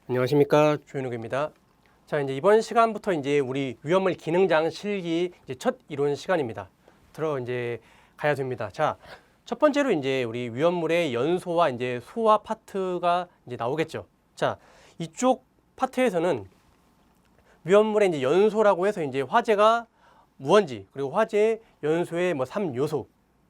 안녕하십니까, 조현욱입니다. 자, 이제 이번 시간부터 이제 우리 위험물 기능장 실기 이제 첫 이론 시간입니다. 이제 가야 됩니다. 자, 첫 번째로 이제 우리 위험물의 연소와 이제 소화 파트가 이제 나오겠죠. 자, 이쪽 파트에서는 위험물의 이제 연소라고 해서 이제 화재가 무언지, 그리고 화재 연소의 뭐 3요소,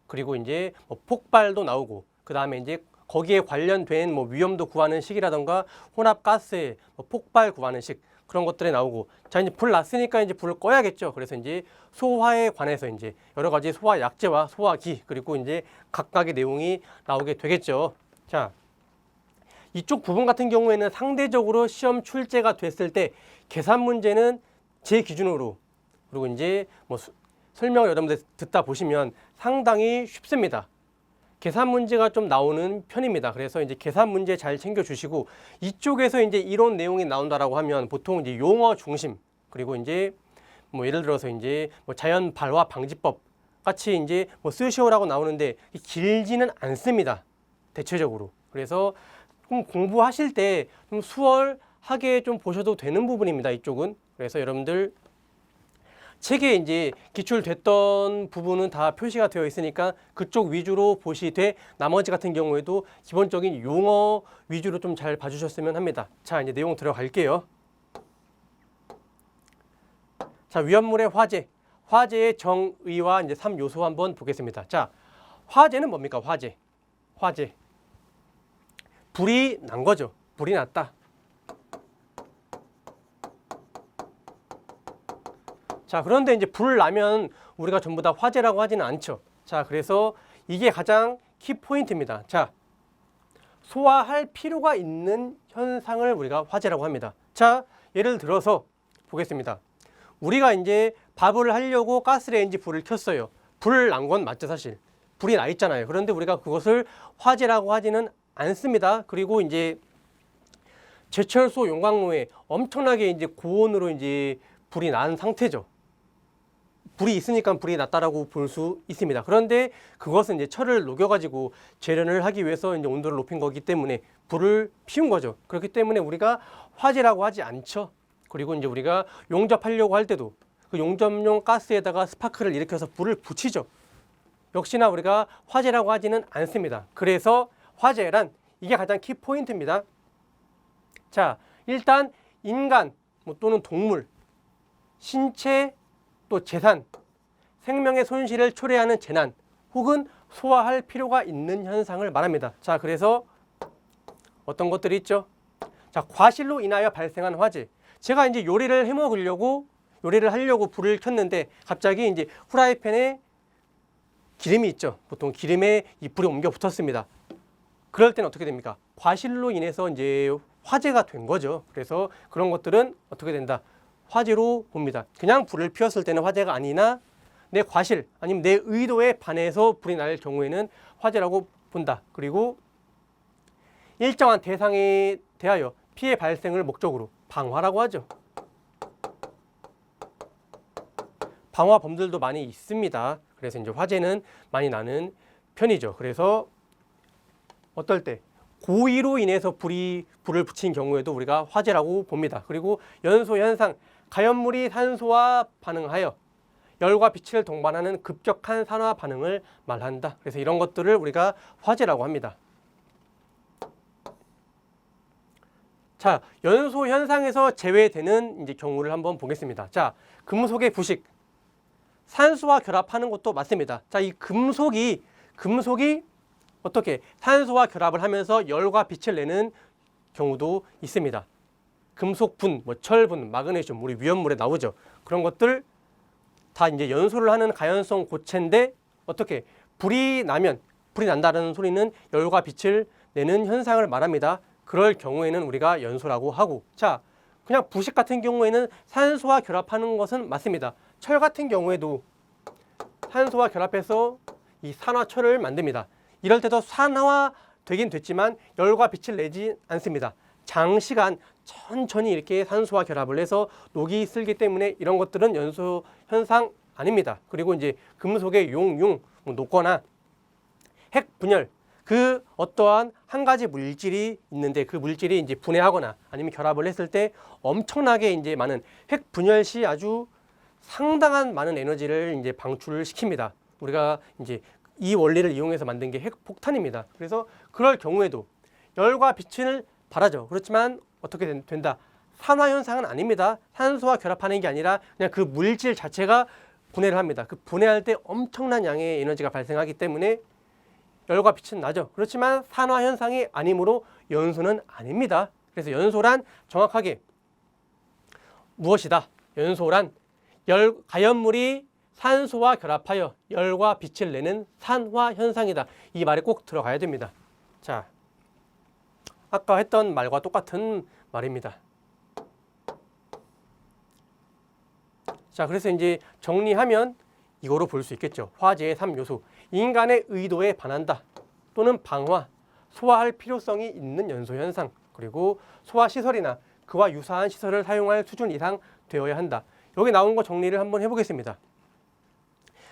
그리고 이제 뭐 폭발도 나오고, 그 다음에 이제 거기에 관련된 뭐 위험도 구하는 식이라던가 혼합가스의 뭐 폭발 구하는 식, 그런 것들이 나오고, 자, 이제 불 났으니까 이제 불을 꺼야겠죠. 그래서 이제 소화에 관해서 이제 여러 가지 소화 약제와 소화기, 그리고 이제 각각의 내용이 나오게 되겠죠. 자, 이쪽 부분 같은 경우에는 상대적으로 시험 출제가 됐을 때 계산 문제는 제 기준으로, 그리고 이제 뭐 설명을 여러분들 듣다 보시면 상당히 쉽습니다. 계산 문제가 좀 나오는 편입니다. 그래서 이제 계산 문제 잘 챙겨주시고, 이쪽에서 이제 이론 내용이 나온다라고 하면 보통 이제 용어 중심, 그리고 이제 뭐 예를 들어서 이제 뭐 자연 발화 방지법 같이 이제 뭐 쓰시오라고 나오는데 길지는 않습니다. 대체적으로. 그래서 좀 공부하실 때 좀 수월하게 좀 보셔도 되는 부분입니다. 이쪽은. 그래서 여러분들 책에 이제 기출됐던 부분은 다 표시가 되어 있으니까 그쪽 위주로 보시되, 나머지 같은 경우에도 기본적인 용어 위주로 좀 잘 봐주셨으면 합니다. 자, 이제 내용 들어갈게요. 자, 위험물의 화재, 화재의 정의와 이제 3요소 한번 보겠습니다. 자, 화재는 뭡니까? 화재. 불이 난 거죠. 불이 났다. 자, 그런데 이제 불 나면 우리가 전부 다 화재라고 하지는 않죠. 자, 그래서 이게 가장 키포인트입니다. 자, 소화할 필요가 있는 현상을 우리가 화재라고 합니다. 자, 예를 들어서 보겠습니다. 우리가 이제 밥을 하려고 가스레인지 불을 켰어요. 불 난 건 맞죠, 사실. 불이 나 있잖아요. 그런데 우리가 그것을 화재라고 하지는 않습니다. 그리고 이제 제철소 용광로에 엄청나게 이제 고온으로 이제 불이 난 상태죠. 불이 있으니까 불이 났다라고 볼 수 있습니다. 그런데 그것은 이제 철을 녹여가지고 재련을 하기 위해서 이제 온도를 높인 거기 때문에 불을 피운 거죠. 그렇기 때문에 우리가 화재라고 하지 않죠. 그리고 이제 우리가 용접하려고 할 때도 그 용접용 가스에다가 스파크를 일으켜서 불을 붙이죠. 역시나 우리가 화재라고 하지는 않습니다. 그래서 화재란 이게 가장 키포인트입니다. 자, 일단 인간 또는 동물, 신체, 또 재산, 생명의 손실을 초래하는 재난, 혹은 소화할 필요가 있는 현상을 말합니다. 자, 그래서 어떤 것들이 있죠? 자, 과실로 인하여 발생한 화재. 제가 이제 요리를 하려고 불을 켰는데 갑자기 이제 후라이팬에 기름이 있죠. 보통 기름에 이 불이 옮겨 붙었습니다. 그럴 때는 어떻게 됩니까? 과실로 인해서 이제 화재가 된 거죠. 그래서 그런 것들은 어떻게 된다? 화재로 봅니다. 그냥 불을 피웠을 때는 화재가 아니나 내 과실 아니면 내 의도에 반해서 불이 날 경우에는 화재라고 본다. 그리고 일정한 대상에 대하여 피해 발생을 목적으로 방화라고 하죠. 방화범들도 많이 있습니다. 그래서 이제 화재는 많이 나는 편이죠. 그래서 어떨 때 고의로 인해서 불을 붙인 경우에도 우리가 화재라고 봅니다. 그리고 연소 현상, 가연물이 산소와 반응하여 열과 빛을 동반하는 급격한 산화 반응을 말한다. 그래서 이런 것들을 우리가 화재라고 합니다. 자, 연소 현상에서 제외되는 이제 경우를 한번 보겠습니다. 자, 금속의 부식, 산소와 결합하는 것도 맞습니다. 자, 이 금속이 어떻게 산소와 결합을 하면서 열과 빛을 내는 경우도 있습니다. 금속분, 철분, 마그네슘, 우리 위험물에 나오죠. 그런 것들 다 이제 연소를 하는 가연성 고체인데 어떻게 불이 난다는 소리는 열과 빛을 내는 현상을 말합니다. 그럴 경우에는 우리가 연소라고 하고, 자, 그냥 부식 같은 경우에는 산소와 결합하는 것은 맞습니다. 철 같은 경우에도 산소와 결합해서 이 산화철을 만듭니다. 이럴 때도 산화 되긴 됐지만 열과 빛을 내지 않습니다. 장시간 천천히 이렇게 산소와 결합을 해서 녹이 슬기 때문에 이런 것들은 연소 현상 아닙니다. 그리고 이제 금속의 녹거나 핵 분열, 그 어떠한 한 가지 물질이 있는데 그 물질이 이제 분해하거나 아니면 결합을 했을 때 엄청나게 이제 많은 핵 분열 시 아주 상당한 많은 에너지를 이제 방출을 시킵니다. 우리가 이제 이 원리를 이용해서 만든 게 핵폭탄입니다. 그래서 그럴 경우에도 열과 빛을 발하죠. 그렇지만 어떻게 된다? 산화 현상은 아닙니다. 산소와 결합하는 게 아니라 그냥 그 물질 자체가 분해를 합니다. 그 분해할 때 엄청난 양의 에너지가 발생하기 때문에 열과 빛은 나죠. 그렇지만 산화 현상이 아니므로 연소는 아닙니다. 그래서 연소란 정확하게 무엇이다? 연소란 가연물이 산소와 결합하여 열과 빛을 내는 산화 현상이다. 이 말이 꼭 들어가야 됩니다. 자, 아까 했던 말과 똑같은 말입니다. 자, 그래서 이제 정리하면 이거로 볼 수 있겠죠. 화재의 3요소. 인간의 의도에 반한다. 또는 방화, 소화할 필요성이 있는 연소 현상. 그리고 소화 시설이나 그와 유사한 시설을 사용할 수준 이상 되어야 한다. 여기 나온 거 정리를 한번 해보겠습니다.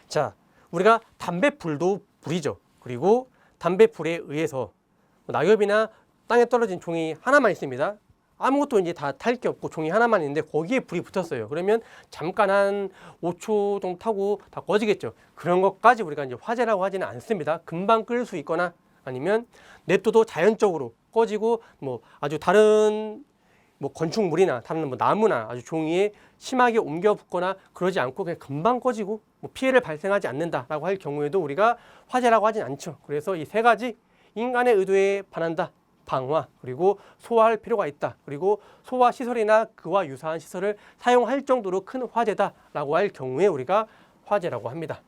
자, 우리가 담뱃불도 불이죠. 그리고 담뱃불에 의해서 낙엽이나 땅에 떨어진 종이 하나만 있습니다. 아무것도 이제 다 탈 게 없고 종이 하나만 있는데 거기에 불이 붙었어요. 그러면 잠깐 한 5초 정도 타고 다 꺼지겠죠. 그런 것까지 우리가 이제 화재라고 하지는 않습니다. 금방 끌 수 있거나 아니면 냅둬도 자연적으로 꺼지고 뭐 아주 다른 뭐 건축물이나 다른 뭐 나무나 아주 종이에 심하게 옮겨 붙거나 그러지 않고 그냥 금방 꺼지고 뭐 피해를 발생하지 않는다라고 할 경우에도 우리가 화재라고 하진 않죠. 그래서 이 세 가지 인간의 의도에 반한다. 방화, 그리고 소화할 필요가 있다. 그리고 소화 시설이나 그와 유사한 시설을 사용할 정도로 큰 화재다라고 할 경우에 우리가 화재라고 합니다.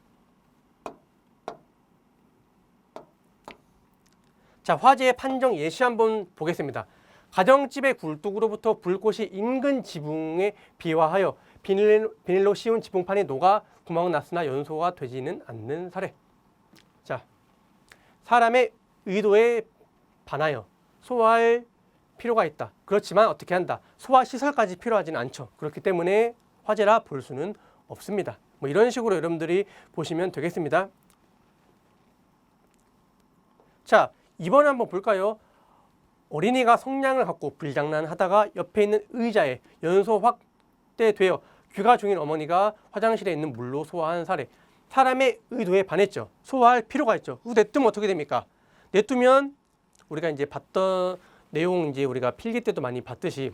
자, 화재의 판정 예시 한번 보겠습니다. 가정집의 굴뚝으로부터 불꽃이 인근 지붕에 비화하여 비닐로 씌운 지붕판이 녹아 구멍 났으나 연소가 되지는 않는 사례. 자, 사람의 의도에 반하여 소화할 필요가 있다. 그렇지만 어떻게 한다? 소화 시설까지 필요하지는 않죠. 그렇기 때문에 화재라 볼 수는 없습니다. 뭐 이런 식으로 여러분들이 보시면 되겠습니다. 자, 이번에 한번 볼까요? 어린이가 성냥을 갖고 불장난하다가 옆에 있는 의자에 연소 확대되어 귀가 중인 어머니가 화장실에 있는 물로 소화한 사례. 사람의 의도에 반했죠. 소화할 필요가 있죠. 냅두면 어떻게 됩니까? 냅두면 우리가 이제 봤던 내용 이제 우리가 필기 때도 많이 봤듯이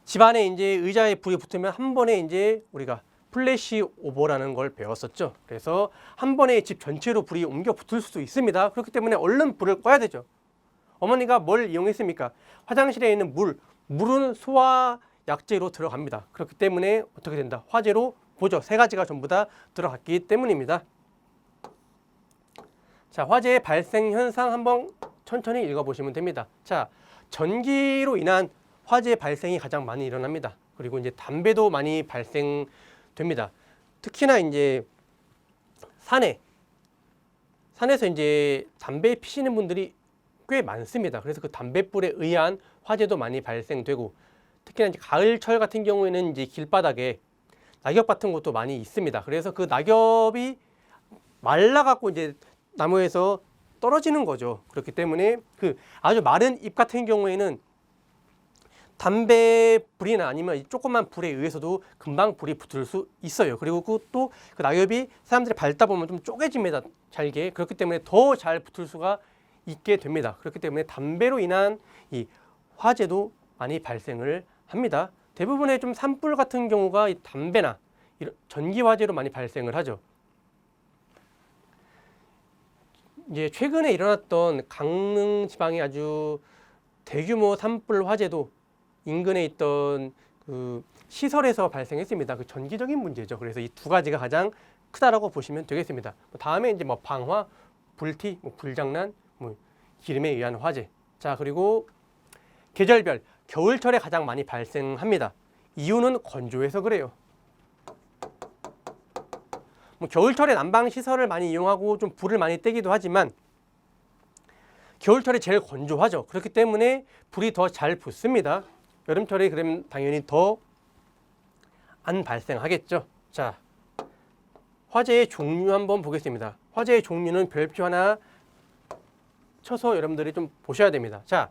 집안에 이제 의자에 불이 붙으면 한 번에 이제 우리가 플래시 오버라는 걸 배웠었죠. 그래서 한 번에 집 전체로 불이 옮겨 붙을 수도 있습니다. 그렇기 때문에 얼른 불을 꺼야 되죠. 어머니가 뭘 이용했습니까? 화장실에 있는 물은 소화 약재로 들어갑니다. 그렇기 때문에 어떻게 된다? 화재로 보죠. 세 가지가 전부 다 들어갔기 때문입니다. 자, 화재의 발생 현상 한번 천천히 읽어보시면 됩니다. 자, 전기로 인한 화재 발생이 가장 많이 일어납니다. 그리고 이제 담배도 많이 발생됩니다. 특히나 이제 산에서 이제 담배 피시는 분들이 꽤 많습니다. 그래서 그 담뱃불에 의한 화재도 많이 발생되고 특히나 이제 가을철 같은 경우에는 이제 길바닥에 낙엽 같은 것도 많이 있습니다. 그래서 그 낙엽이 말라갖고 이제 나무에서 떨어지는 거죠. 그렇기 때문에 그 아주 마른 잎 같은 경우에는 담배불이나 아니면 조그만 불에 의해서도 금방 불이 붙을 수 있어요. 그리고 또 그 낙엽이 사람들이 밟다 보면 좀 쪼개집니다. 잘게. 그렇기 때문에 더 잘 붙을 수가 있게 됩니다. 그렇기 때문에 담배로 인한 이 화재도 많이 발생을 합니다. 대부분의 좀 산불 같은 경우가 이 담배나 이런 전기 화재로 많이 발생을 하죠. 이제 최근에 일어났던 강릉 지방의 아주 대규모 산불 화재도 인근에 있던 그 시설에서 발생했습니다. 그 전기적인 문제죠. 그래서 이 두 가지가 가장 크다라고 보시면 되겠습니다. 다음에 이제 뭐 방화, 불티, 뭐 불장난, 뭐 기름에 의한 화재. 자, 그리고 계절별 겨울철에 가장 많이 발생합니다. 이유는 건조해서 그래요. 뭐 겨울철에 난방 시설을 많이 이용하고 좀 불을 많이 떼기도 하지만 겨울철에 제일 건조하죠. 그렇기 때문에 불이 더 잘 붙습니다. 여름철에 그러면 당연히 더 안 발생하겠죠. 자, 화재의 종류 한번 보겠습니다. 화재의 종류는 별표 하나 합쳐서 여러분들이 좀 보셔야 됩니다. 자,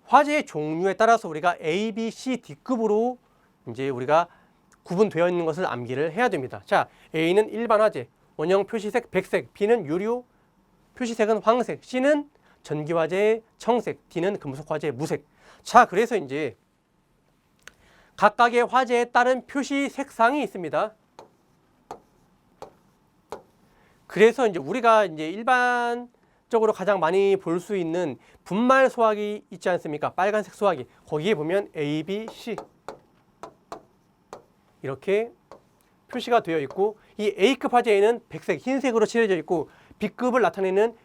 화재의 종류에 따라서 우리가 A, B, C, D급으로 이제 우리가 구분되어 있는 것을 암기를 해야 됩니다. 자, A는 일반 화재, 원형 표시색 백색, B는 유류 표시색은 황색, C는 전기 화재 청색, D는 금속 화재 무색. 자, 그래서 이제 각각의 화재에 따른 표시 색상이 있습니다. 그래서 이제 우리가 이제 일반적으로 가장 많이 볼 수 있는 분말 소화기 있지 않습니까? 빨간색 소화기. 거기에 보면 A, B, C 이렇게 표시가 되어 있고, 이 A급 화재에는 백색, 흰색으로 칠해져 있고, B급을 나타내는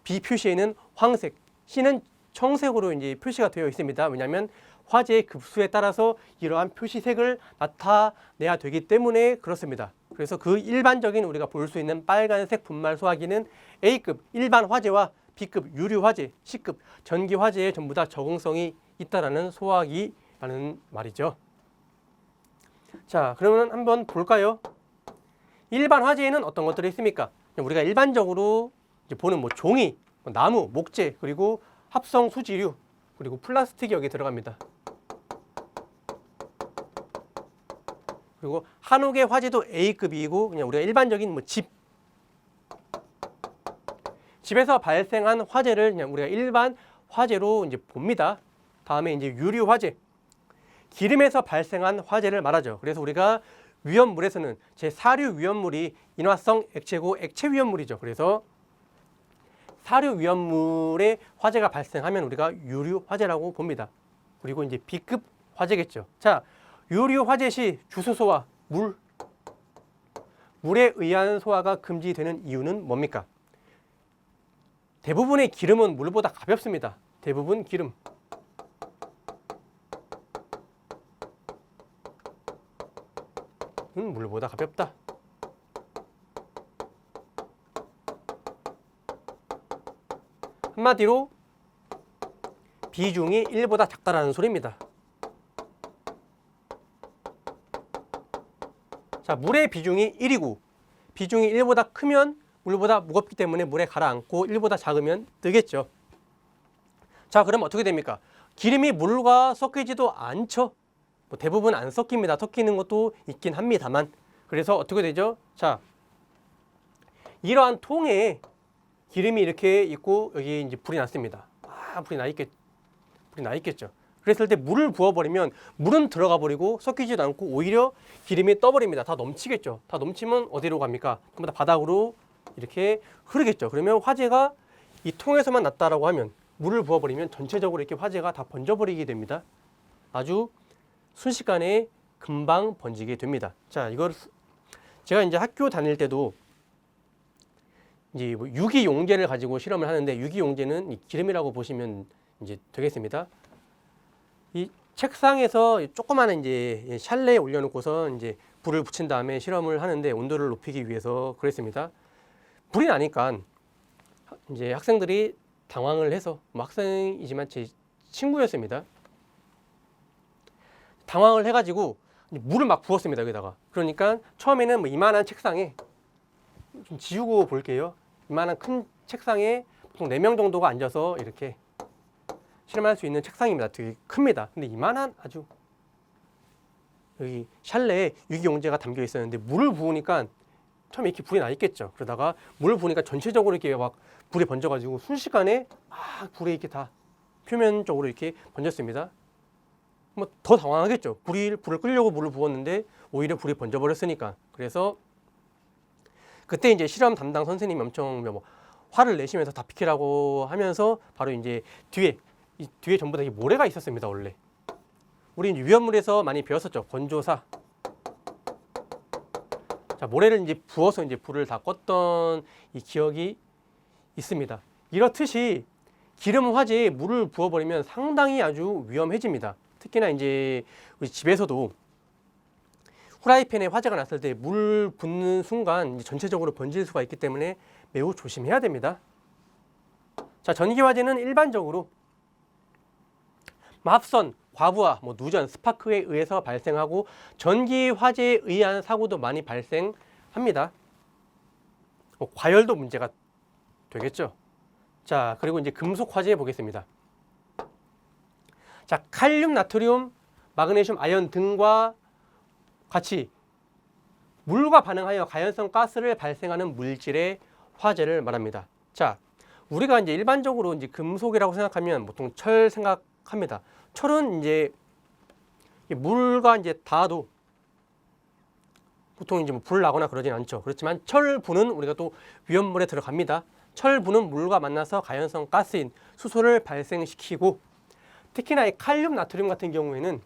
B 표시에는 황색, C는 청색으로 이제 표시가 되어 있습니다. 왜냐하면 화재의 급수에 따라서 이러한 표시색을 나타내야 되기 때문에 그렇습니다. 그래서 그 일반적인 우리가 볼 수 있는 빨간색 분말 소화기는 A급 일반 화재와 B급 유류 화재, C급 전기 화재에 전부 다 적응성이 있다라는 소화기라는 말이죠. 자, 그러면 한번 볼까요? 일반 화재에는 어떤 것들이 있습니까? 우리가 일반적으로 이제 보는 뭐 종이, 나무, 목재, 그리고 합성 수지류, 그리고 플라스틱이 여기 들어갑니다. 그리고 한옥의 화재도 A급이고, 그냥 우리가 일반적인 뭐 집에서 발생한 화재를 그냥 우리가 일반 화재로 이제 봅니다. 다음에 이제 유류 화재, 기름에서 발생한 화재를 말하죠. 그래서 우리가 위험물에서는 제4류 위험물이 인화성 액체고 액체 위험물이죠. 그래서 4류 위험물의 화재가 발생하면 우리가 유류 화재라고 봅니다. 그리고 이제 B급 화재겠죠. 자, 유류 화재 시 주소 소화, 물에 의한 소화가 금지되는 이유는 뭡니까? 대부분의 기름은 물보다 가볍습니다. 대부분 기름. 물보다 가볍다. 한마디로 비중이 1보다 작다라는 소리입니다. 자, 물의 비중이 1이고 비중이 1보다 크면 물보다 무겁기 때문에 물에 가라앉고 1보다 작으면 뜨겠죠. 자, 그럼 어떻게 됩니까? 기름이 물과 섞이지도 않죠. 뭐 대부분 안 섞입니다. 섞이는 것도 있긴 합니다만. 그래서 어떻게 되죠? 자, 이러한 통에 기름이 이렇게 있고 여기 이제 불이 났습니다. 불이 나 있겠죠. 그랬을 때 물을 부어버리면 물은 들어가 버리고 섞이지도 않고 오히려 기름이 떠버립니다. 다 넘치겠죠. 다 넘치면 어디로 갑니까? 전부 다 바닥으로 이렇게 흐르겠죠. 그러면 화재가 이 통에서만 났다라고 하면 물을 부어버리면 전체적으로 이렇게 화재가 다 번져버리게 됩니다. 아주 순식간에 금방 번지게 됩니다. 자, 이걸 제가 이제 학교 다닐 때도 이제 뭐 유기용제를 가지고 실험을 하는데, 유기용제는 이 기름이라고 보시면 이제 되겠습니다. 이 책상에서 조그마한 이제 샬레에 올려놓고서 이제 불을 붙인 다음에 실험을 하는데 온도를 높이기 위해서 그랬습니다. 불이 나니까 이제 학생들이 당황을 해서, 뭐 학생이지만 제 친구였습니다. 당황을 해가지고 물을 막 부었습니다, 여기다가. 그러니까 처음에는 뭐 이만한 책상에, 좀 지우고 볼게요. 이만한 큰 책상에 보통 4명 정도가 앉아서 이렇게 실험할 수 있는 책상입니다. 되게 큽니다. 근데 이만한 아주 여기 샬레에 유기용제가 담겨 있었는데 물을 부으니까 처음에 이렇게 불이 나 있겠죠. 그러다가 물을 부으니까 전체적으로 이렇게 막 불이 번져가지고 순식간에 막 불이 이렇게 다 표면적으로 이렇게 번졌습니다. 뭐 더 당황하겠죠. 불을 끄려고 물을 부었는데 오히려 불이 번져버렸으니까. 그래서 그때 이제 실험 담당 선생님이 엄청 뭐 화를 내시면서 다 비키라고 하면서 바로 이제 뒤에 전부 다 모래가 있었습니다. 원래 우리 위험물에서 많이 배웠었죠. 건조사. 자, 모래를 이제 부어서 이제 불을 다 껐던 이 기억이 있습니다. 이렇듯이 기름 화재에 물을 부어버리면 상당히 아주 위험해집니다. 특히나 이제 우리 집에서도 후라이팬에 화재가 났을 때 물 붓는 순간 전체적으로 번질 수가 있기 때문에 매우 조심해야 됩니다. 자, 전기 화재는 일반적으로 합선, 과부하, 누전, 스파크에 의해서 발생하고 전기 화재에 의한 사고도 많이 발생합니다. 과열도 문제가 되겠죠. 자, 그리고 이제 금속 화재 보겠습니다. 자, 칼륨, 나트륨, 마그네슘, 아연 등과 같이 물과 반응하여 가연성 가스를 발생하는 물질의 화재를 말합니다. 자, 우리가 이제 일반적으로 이제 금속이라고 생각하면 보통 철 생각합니다. 철은 이제 물과 이제 닿아도 보통 이제 뭐 불 나거나 그러진 않죠. 그렇지만 철분은 우리가 또 위험물에 들어갑니다. 철분은 물과 만나서 가연성 가스인 수소를 발생시키고, 특히나 이 칼륨, 나트륨 같은 경우에는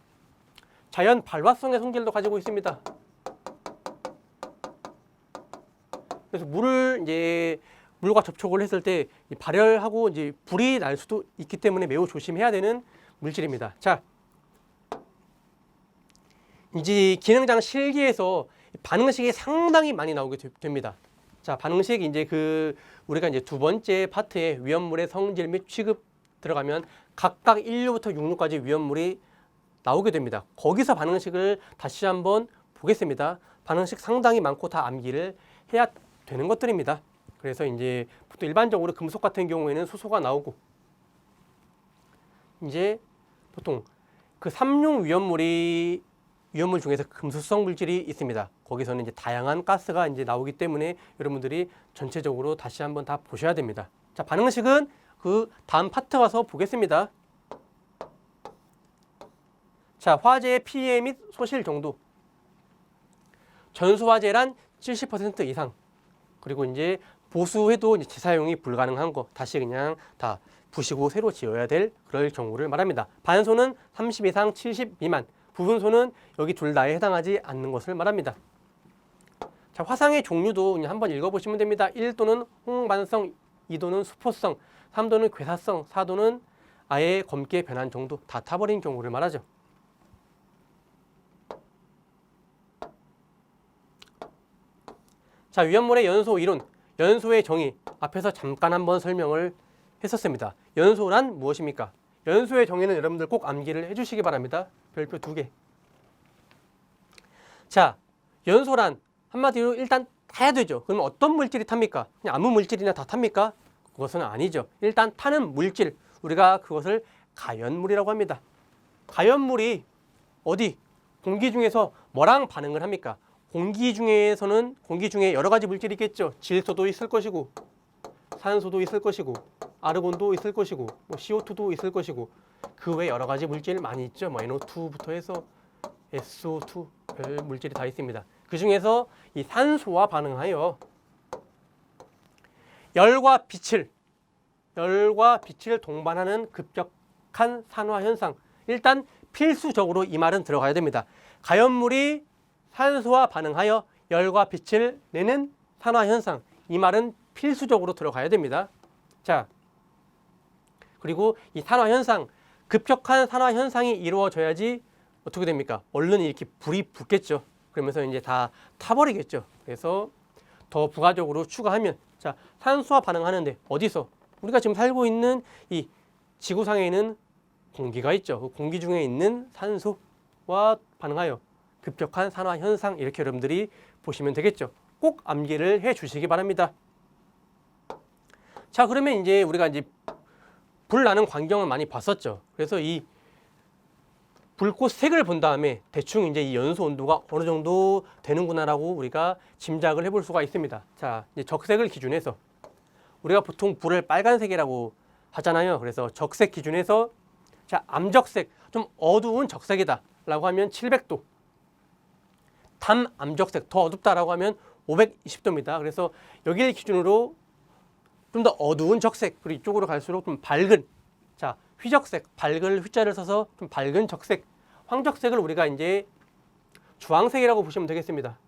자연 발화성의 성질도 가지고 있습니다. 그래서 물과 접촉을 했을 때 발열하고 이제 불이 날 수도 있기 때문에 매우 조심해야 되는 물질입니다. 자, 이제 기능장 실기에서 반응식이 상당히 많이 나오게 됩니다. 자, 반응식 이제 우리가 이제 두 번째 파트에 위험물의 성질 및 취급 들어가면 각각 1류부터 6류까지 위험물이 나오게 됩니다. 거기서 반응식을 다시 한번 보겠습니다. 반응식 상당히 많고 다 암기를 해야 되는 것들입니다. 그래서 이제 보통 일반적으로 금속 같은 경우에는 수소가 나오고, 이제 보통 그 3류 위험물 중에서 금수성 물질이 있습니다. 거기서는 이제 다양한 가스가 이제 나오기 때문에 여러분들이 전체적으로 다시 한번 다 보셔야 됩니다. 자, 반응식은 그 다음 파트 가서 보겠습니다. 자, 화재의 피해 및 소실 정도. 전수 화재란 70% 이상. 그리고 이제 보수해도 이제 재사용이 불가능한 거 다시 그냥 다 부시고 새로 지어야 될 그럴 경우를 말합니다. 반소는 30 이상 70 미만. 부분소는 여기 둘 다에 해당하지 않는 것을 말합니다. 자, 화상의 종류도 그냥 한번 읽어보시면 됩니다. 1도는 홍반성, 2도는 수포성, 3도는 괴사성, 4도는 아예 검게 변한 정도, 다 타버린 경우를 말하죠. 자, 위험물의 연소 이론, 연소의 정의 앞에서 잠깐 한번 설명을 했었습니다. 연소란 무엇입니까? 연소의 정의는 여러분들 꼭 암기를 해주시기 바랍니다. 별표 2개. 자, 연소란 한마디로 일단 타야 되죠. 그럼 어떤 물질이 탑니까? 그냥 아무 물질이나 다 탑니까? 그것은 아니죠. 일단 타는 물질, 우리가 그것을 가연물이라고 합니다. 가연물이 어디? 공기 중에서 뭐랑 반응을 합니까? 공기 중에 여러 가지 물질이 있겠죠. 질소도 있을 것이고, 산소도 있을 것이고, 아르곤도 있을 것이고, 뭐 CO2도 있을 것이고, 그 외 여러 가지 물질 많이 있죠. 뭐 NO2부터 해서 SO2 별 물질이 다 있습니다. 그 중에서 이 산소와 반응하여 열과 빛을 동반하는 급격한 산화 현상. 일단 필수적으로 이 말은 들어가야 됩니다. 가연물이 산소와 반응하여 열과 빛을 내는 산화 현상. 이 말은 필수적으로 들어가야 됩니다. 자, 그리고 이 산화 현상, 급격한 산화 현상이 이루어져야지 어떻게 됩니까? 얼른 이렇게 불이 붙겠죠. 그러면서 이제 다 타버리겠죠. 그래서 더 부가적으로 추가하면, 자, 산소와 반응하는데 어디서? 우리가 지금 살고 있는 이 지구상에는 공기가 있죠. 그 공기 중에 있는 산소와 반응하여 급격한 산화 현상, 이렇게 여러분들이 보시면 되겠죠. 꼭 암기를 해 주시기 바랍니다. 자, 그러면 이제 우리가 이제 불 나는 광경을 많이 봤었죠. 그래서 이 불꽃 색을 본 다음에 대충 이제 이 연소 온도가 어느 정도 되는구나라고 우리가 짐작을 해볼 수가 있습니다. 자, 이제 적색을 기준해서 우리가 보통 불을 빨간색이라고 하잖아요. 그래서 적색 기준에서, 자, 암적색, 좀 어두운 적색이다라고 하면 700도, 담암적색, 더 어둡다라고 하면 520도입니다. 그래서 여기를 기준으로 좀 더 어두운 적색, 그리고 이쪽으로 갈수록 좀 밝은, 자, 휘적색, 밝을 휘자를 써서 좀 밝은 적색, 황적색을 우리가 이제 주황색이라고 보시면 되겠습니다.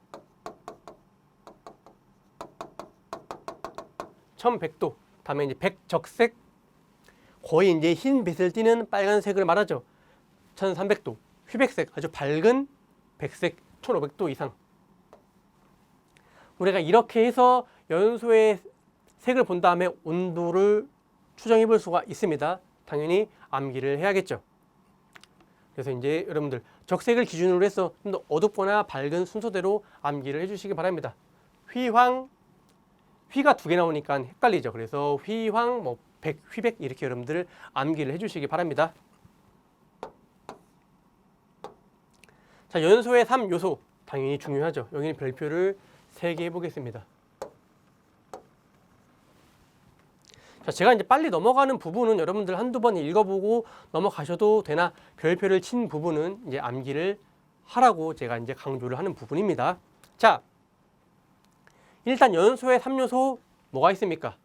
1100도, 다음에 이제 백적색, 거의 이제 흰 빛을 띠는 빨간색을 말하죠. 1300도, 휘백색, 아주 밝은 백색, 1500도 이상. 우리가 이렇게 해서 연소의 색을 본 다음에 온도를 추정해 볼 수가 있습니다. 당연히 암기를 해야겠죠. 그래서 이제 여러분들 적색을 기준으로 해서 좀 더 어둡거나 밝은 순서대로 암기를 해주시기 바랍니다. 휘황, 휘가 두 개 나오니까 헷갈리죠. 그래서 휘황, 뭐 백, 휘백 이렇게 여러분들 암기를 해주시기 바랍니다. 자, 연소의 3요소 당연히 중요하죠. 여기는 별표를 3개 해보겠습니다. 자, 제가 이제 빨리 넘어가는 부분은 여러분들 한두 번 읽어보고 넘어가셔도 되나 별표를 친 부분은 이제 암기를 하라고 제가 이제 강조를 하는 부분입니다. 자, 일단 연소의 3요소 뭐가 있습니까?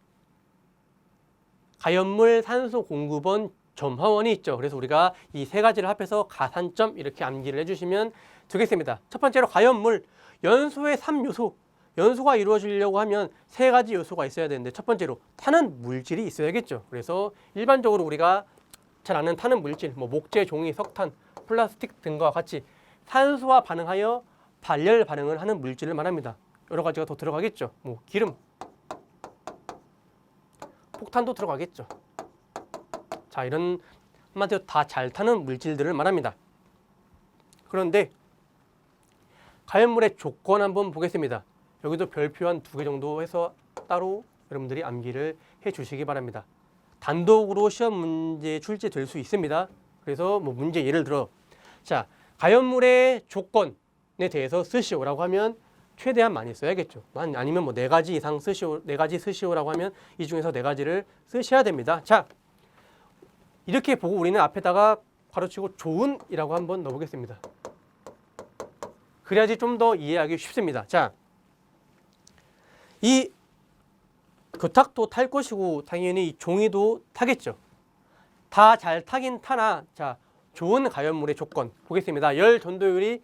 가연물, 산소 공급원, 점화원이 있죠. 그래서 우리가 이 세 가지를 합해서 가산점 이렇게 암기를 해주시면 되겠습니다. 첫 번째로 가연물, 연소의 3요소. 연소가 이루어지려고 하면 세 가지 요소가 있어야 되는데 첫 번째로 타는 물질이 있어야겠죠. 그래서 일반적으로 우리가 잘 아는 타는 물질, 뭐 목재, 종이, 석탄, 플라스틱 등과 같이 산소와 반응하여 발열 반응을 하는 물질을 말합니다. 여러 가지가 더 들어가겠죠. 뭐 기름, 폭탄도 들어가겠죠. 자, 이런 한마디로 다 잘 타는 물질들을 말합니다. 그런데 가연물의 조건 한번 보겠습니다. 여기도 별표 한 2개 정도 해서 따로 여러분들이 암기를 해 주시기 바랍니다. 단독으로 시험 문제 출제될 수 있습니다. 그래서 뭐 문제 예를 들어 자, 가연물의 조건에 대해서 쓰시오라고 하면 최대한 많이 써야겠죠. 아니면 뭐 4가지 이상 쓰시오, 4가지 쓰시오라고 하면 이 중에서 4가지를 쓰셔야 됩니다. 자, 이렇게 보고 우리는 앞에다가 가로치고 좋은이라고 한번 넣어보겠습니다. 그래야지 좀 더 이해하기 쉽습니다. 자, 이 교탁도 탈 것이고 당연히 이 종이도 타겠죠. 다 잘 타긴 타나 자, 좋은 가연물의 조건 보겠습니다. 열 전도율이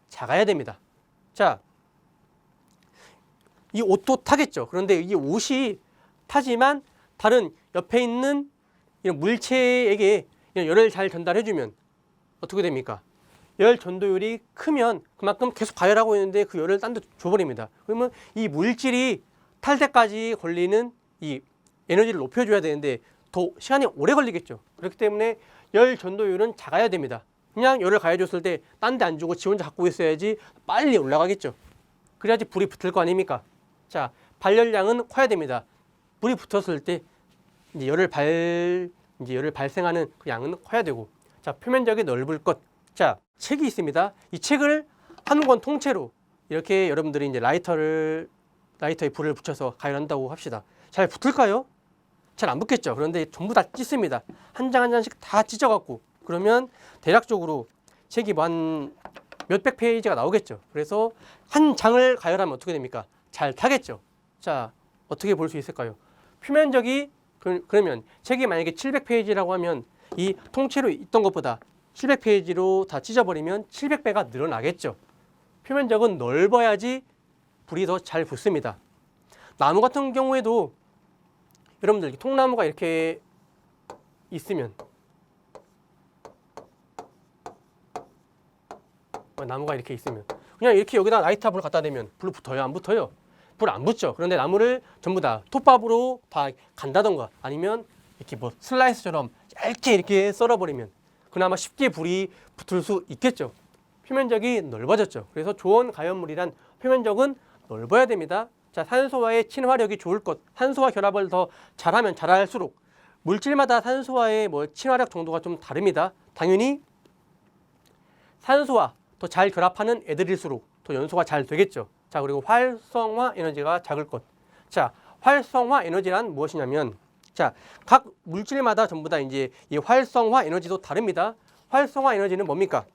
작아야 됩니다. 자, 이 옷도 타겠죠. 그런데 이 옷이 타지만 다른 옆에 있는 이런 물체에게 열을 잘 전달해주면 어떻게 됩니까? 열 전도율이 크면 그만큼 계속 가열하고 있는데 그 열을 딴 데 줘버립니다. 그러면 이 물질이 탈 때까지 걸리는 이 에너지를 높여줘야 되는데 더 시간이 오래 걸리겠죠. 그렇기 때문에 열 전도율은 작아야 됩니다. 그냥 열을 가해줬을 때 딴 데 안 주고 지 혼자 갖고 있어야지 빨리 올라가겠죠. 그래야지 불이 붙을 거 아닙니까? 자, 발열량은 커야 됩니다. 불이 붙었을 때 이제 열을 발생하는 그 양은 커야 되고, 자, 표면적이 넓을 것. 자, 책이 있습니다. 이 책을 한 권 통째로 이렇게 여러분들이 이제 라이터에 불을 붙여서 가열한다고 합시다. 잘 붙을까요? 잘 안 붙겠죠. 그런데 전부 다 찢습니다. 한 장 한 장씩 다 찢어갖고 그러면 대략적으로 책이 한 몇백 페이지가 나오겠죠. 그래서 한 장을 가열하면 어떻게 됩니까? 잘 타겠죠. 자, 어떻게 볼 수 있을까요? 표면적이 그러면 책이 만약에 700페이지라고 하면 이 통째로 있던 것보다 700페이지로 다 찢어버리면 700배가 늘어나겠죠. 표면적은 넓어야지 불이 더 잘 붙습니다. 나무 같은 경우에도 여러분들 통나무가 이렇게 있으면 나무가 이렇게 있으면 그냥 이렇게 여기다 라이터 불 갖다 대면 불 붙어요? 안 붙어요? 불 안 붙죠. 그런데 나무를 전부 다 톱밥으로 다 간다던가 아니면 이렇게 뭐 슬라이스처럼 얇게 이렇게 썰어버리면 그나마 쉽게 불이 붙을 수 있겠죠. 표면적이 넓어졌죠. 그래서 좋은 가연물이란 표면적은 넓어야 됩니다. 자, 산소와의 친화력이 좋을 것. 산소와 결합을 더 잘하면 잘할수록 물질마다 산소와의 친화력 정도가 좀 다릅니다. 당연히 산소와 더 잘 결합하는 애들일수록 더 연소가 잘 되겠죠. 자, 그리고 활성화 에너지가 작을 것. 자, 활성화 에너지란 무엇이냐면 자, 각 물질마다 전부 다 이제 이 활성화 에너지도 다릅니다. 활성화 에너지는 뭡니까?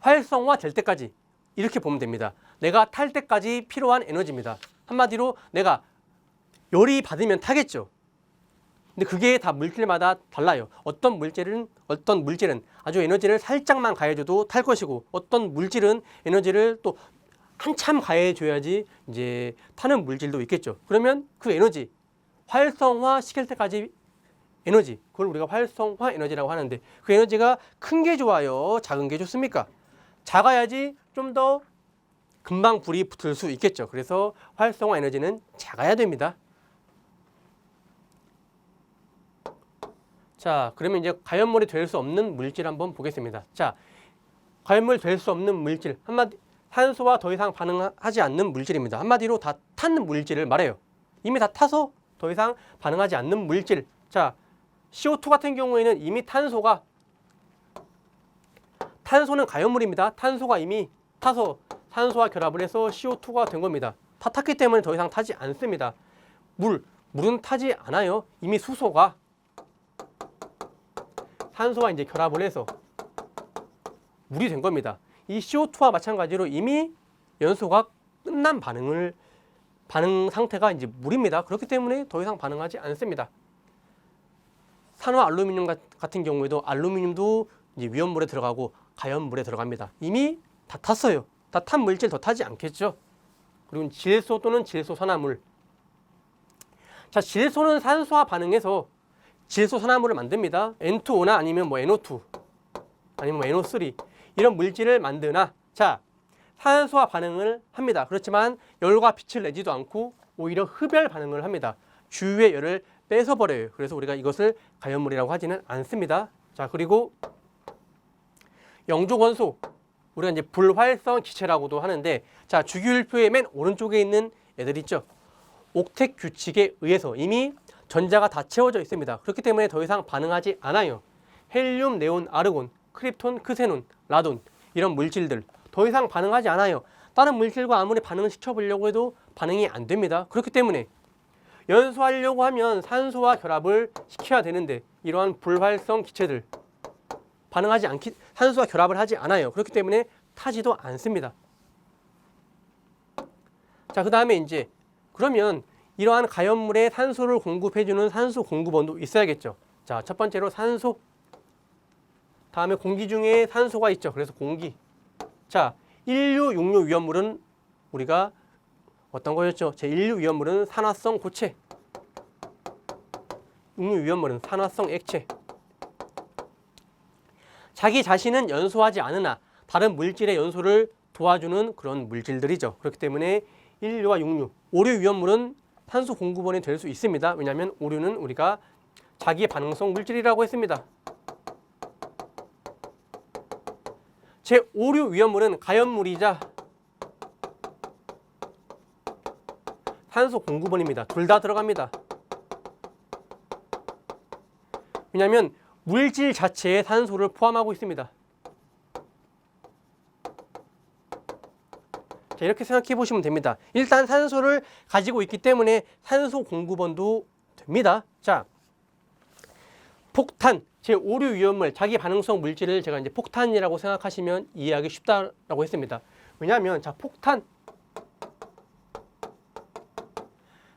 활성화 될 때까지 이렇게 보면 됩니다. 내가 탈 때까지 필요한 에너지입니다. 한마디로 내가 열이 받으면 타겠죠. 근데 그게 다 물질마다 달라요. 어떤 물질은 아주 에너지를 살짝만 가해줘도 탈 것이고 어떤 물질은 에너지를 또 한참 가해줘야지 이제 타는 물질도 있겠죠. 그러면 그 에너지 활성화 시킬 때까지 에너지 그걸 우리가 활성화 에너지라고 하는데 그 에너지가 큰 게 좋아요? 작은 게 좋습니까? 작아야지 좀 더 금방 불이 붙을 수 있겠죠. 그래서 활성화 에너지는 작아야 됩니다. 자, 그러면 이제 가연물이 될 수 없는 물질 한번 보겠습니다. 자, 가연물 될 수 없는 물질 한마디 산소와 더 이상 반응하지 않는 물질입니다. 한마디로 다 탄 물질을 말해요. 이미 다 타서 더 더 이상 반응하지 않는 물질. 자, CO2 같은 경우에는 이미 탄소는 가연물입니다. 탄소가 이미 타서 산소와 결합을 해서 CO2가 된 겁니다. 다 탔기 때문에 더 이상 타지 않습니다. 물은 타지 않아요. 이미 수소가 산소와 이제 결합을 해서 물이 된 겁니다. 이 CO2와 마찬가지로 이미 연소가 끝난 반응 상태가 이제 물입니다. 그렇기 때문에 더 이상 반응하지 않습니다. 산화 알루미늄 같은 경우에도 알루미늄도 이제 위험물에 들어가고 가연물에 들어갑니다. 이미 다 탔어요. 다 탄 물질 더 타지 않겠죠. 그리고 질소 또는 질소 산화물. 자, 질소는 산소와 반응해서 질소 산화물을 만듭니다. N2O나 아니면 뭐 NO2 아니면 뭐 NO3 이런 물질을 만드나, 자, 산소와 반응을 합니다. 그렇지만 열과 빛을 내지도 않고 오히려 흡열 반응을 합니다. 주위의 열을 뺏어버려요. 그래서 우리가 이것을 가연물이라고 하지는 않습니다. 자, 그리고 영조건소, 우리가 이제 불활성 기체라고도 하는데, 자, 주기율표의 맨 오른쪽에 있는 애들 있죠. 옥텟 규칙에 의해서 이미 전자가 다 채워져 있습니다. 그렇기 때문에 더 이상 반응하지 않아요. 헬륨, 네온, 아르곤, 크립톤, 크세논, 라돈 이런 물질들 더 이상 반응하지 않아요. 다른 물질과 아무리 반응을 시켜보려고 해도 반응이 안 됩니다. 그렇기 때문에 연소하려고 하면 산소와 결합을 시켜야 되는데 이러한 불활성 기체들 산소와 결합을 하지 않아요. 그렇기 때문에 타지도 않습니다. 자, 그 다음에 이제 그러면 이러한 가연물에 산소를 공급해주는 산소 공급원도 있어야겠죠. 자, 첫 번째로 산소. 다음에 공기 중에 산소가 있죠. 그래서 공기. 자, 1류, 6류 위험물은 우리가 어떤 거였죠? 제1류 위험물은 산화성 고체. 6류 위험물은 산화성 액체. 자기 자신은 연소하지 않으나 다른 물질의 연소를 도와주는 그런 물질들이죠. 그렇기 때문에 1류와 6류, 5류 위험물은 산소 공급원이 될 수 있습니다. 왜냐하면 5류는 우리가 자기 반응성 물질이라고 했습니다. 제5류 위험물은 가연물이자 산소 공급원입니다. 둘 다 들어갑니다. 왜냐하면 물질 자체에 산소를 포함하고 있습니다. 자, 이렇게 생각해 보시면 됩니다. 일단 산소를 가지고 있기 때문에 산소 공급원도 됩니다. 자, 폭탄, 제5류 위험물, 자기 반응성 물질을 제가 이제 폭탄이라고 생각하시면 이해하기 쉽다라고 했습니다. 왜냐하면 자, 폭탄,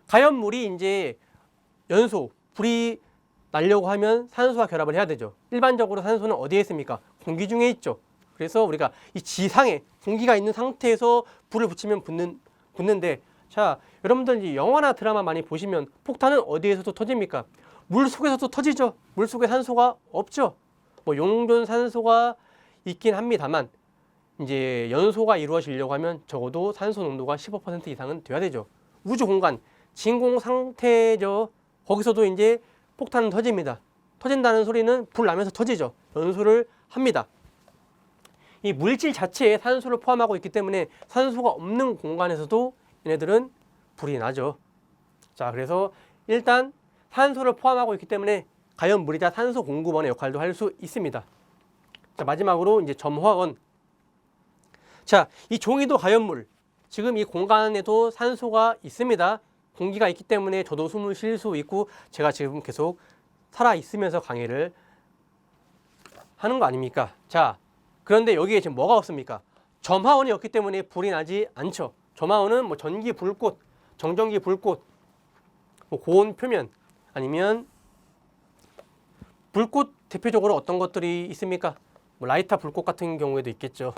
가연물이 이제 연소, 불이 나려고 하면 산소와 결합을 해야 되죠. 일반적으로 산소는 어디에 있습니까? 공기 중에 있죠. 그래서 우리가 이 지상에 공기가 있는 상태에서 불을 붙이면 붙는데, 자, 여러분들 이 영화나 드라마 많이 보시면 폭탄은 어디에서도 터집니까? 물 속에서도 터지죠. 물 속에 산소가 없죠. 뭐 용존 산소가 있긴 합니다만 이제 연소가 이루어지려고 하면 적어도 산소 농도가 15% 이상은 돼야 되죠. 우주 공간 진공 상태죠. 거기서도 이제 폭탄은 터집니다. 터진다는 소리는 불 나면서 터지죠. 연소를 합니다. 이 물질 자체에 산소를 포함하고 있기 때문에 산소가 없는 공간에서도 얘네들은 불이 나죠. 자, 그래서 일단 산소를 포함하고 있기 때문에 가연물이자 산소 공급원의 역할도 할 수 있습니다. 자, 마지막으로 이제 점화원. 자, 이 종이도 가연물. 지금 이 공간에도 산소가 있습니다. 공기가 있기 때문에 저도 숨을 쉴 수 있고 제가 지금 계속 살아 있으면서 강의를 하는 거 아닙니까? 자, 그런데 여기에 지금 뭐가 없습니까? 점화원이 없기 때문에 불이 나지 않죠. 점화원은 뭐 전기 불꽃, 정전기 불꽃, 뭐 고온 표면 아니면 불꽃 대표적으로 어떤 것들이 있습니까? 뭐 라이터 불꽃 같은 경우에도 있겠죠.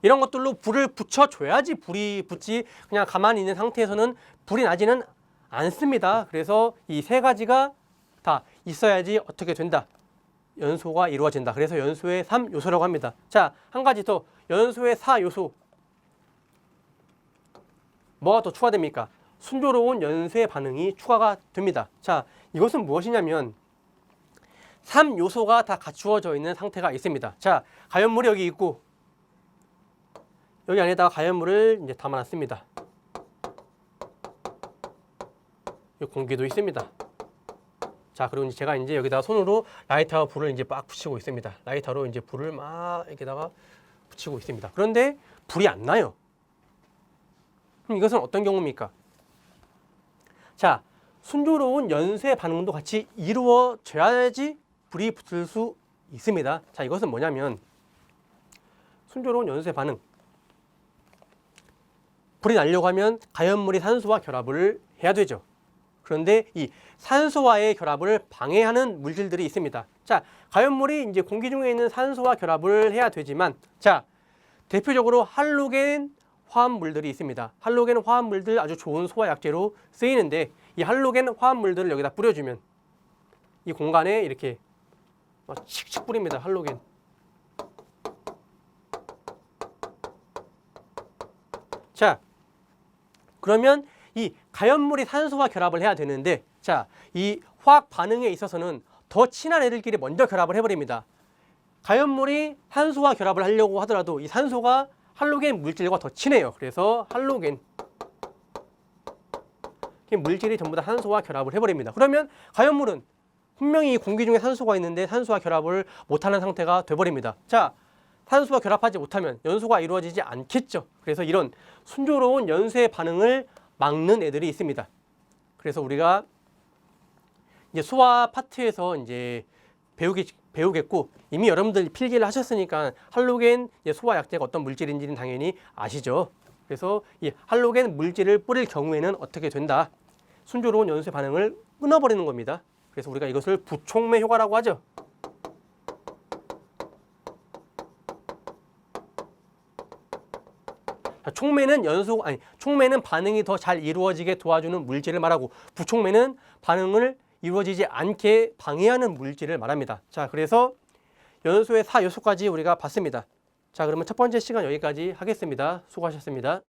이런 것들로 불을 붙여줘야지 불이 붙지 그냥 가만히 있는 상태에서는 불이 나지는 않습니다. 그래서 이 세 가지가 다 있어야지 어떻게 된다. 연소가 이루어진다. 그래서 연소의 3요소라고 합니다. 자, 한 가지 더. 연소의 4요소. 뭐가 더 추가됩니까? 순조로운 연쇄 반응이 추가가 됩니다. 자, 이것은 무엇이냐면 3요소가 다 갖추어져 있는 상태가 있습니다. 자, 가연물이 여기 있고 여기 안에다가 가연물을 이제 담아놨습니다. 이 공기도 있습니다. 자, 그리고 이제 제가 이제 여기다 손으로 라이터 불을 이제 막 붙이고 있습니다. 라이터로 이제 불을 막 이렇게다가 붙이고 있습니다. 그런데 불이 안 나요. 그럼 이것은 어떤 경우입니까? 자, 순조로운 연쇄 반응도 같이 이루어져야지 불이 붙을 수 있습니다. 자, 이것은 뭐냐면 순조로운 연쇄 반응. 불이 나려고 하면 가연물이 산소와 결합을 해야 되죠. 그런데 이 산소와의 결합을 방해하는 물질들이 있습니다. 자, 가연물이 이제 공기 중에 있는 산소와 결합을 해야 되지만, 자, 대표적으로 할로겐 화합물들이 있습니다. 할로겐 화합물들 아주 좋은 소화 약재로 쓰이는데, 이 할로겐 화합물들을 여기다 뿌려주면 이 공간에 이렇게 막 칙칙 뿌립니다. 할로겐. 자, 그러면 이 가연물이 산소와 결합을 해야 되는데, 자, 이 화학 반응에 있어서는 더 친한 애들끼리 먼저 결합을 해버립니다. 가연물이 산소와 결합을 하려고 하더라도 이 산소가 할로겐 물질과 더 친해요. 그래서 할로겐 물질이 전부 다 산소와 결합을 해버립니다. 그러면 가연물은 분명히 공기 중에 산소가 있는데 산소와 결합을 못하는 상태가 돼버립니다. 자, 산소와 결합하지 못하면 연소가 이루어지지 않겠죠. 그래서 이런 순조로운 연쇄 반응을 막는 애들이 있습니다. 그래서 우리가 이제 소화 파트에서 이제 배우겠고, 이미 여러분들 필기를 하셨으니까 할로겐 소화 약재가 어떤 물질인지는 당연히 아시죠. 그래서 이 할로겐 물질을 뿌릴 경우에는 어떻게 된다? 순조로운 연쇄 반응을 끊어버리는 겁니다. 그래서 우리가 이것을 부촉매 효과라고 하죠. 촉매는 반응이 더 잘 이루어지게 도와주는 물질을 말하고, 부촉매는 반응을 이루어지지 않게 방해하는 물질을 말합니다. 자, 그래서 연소의 4요소까지 우리가 봤습니다. 자, 그러면 첫 번째 시간 여기까지 하겠습니다. 수고하셨습니다.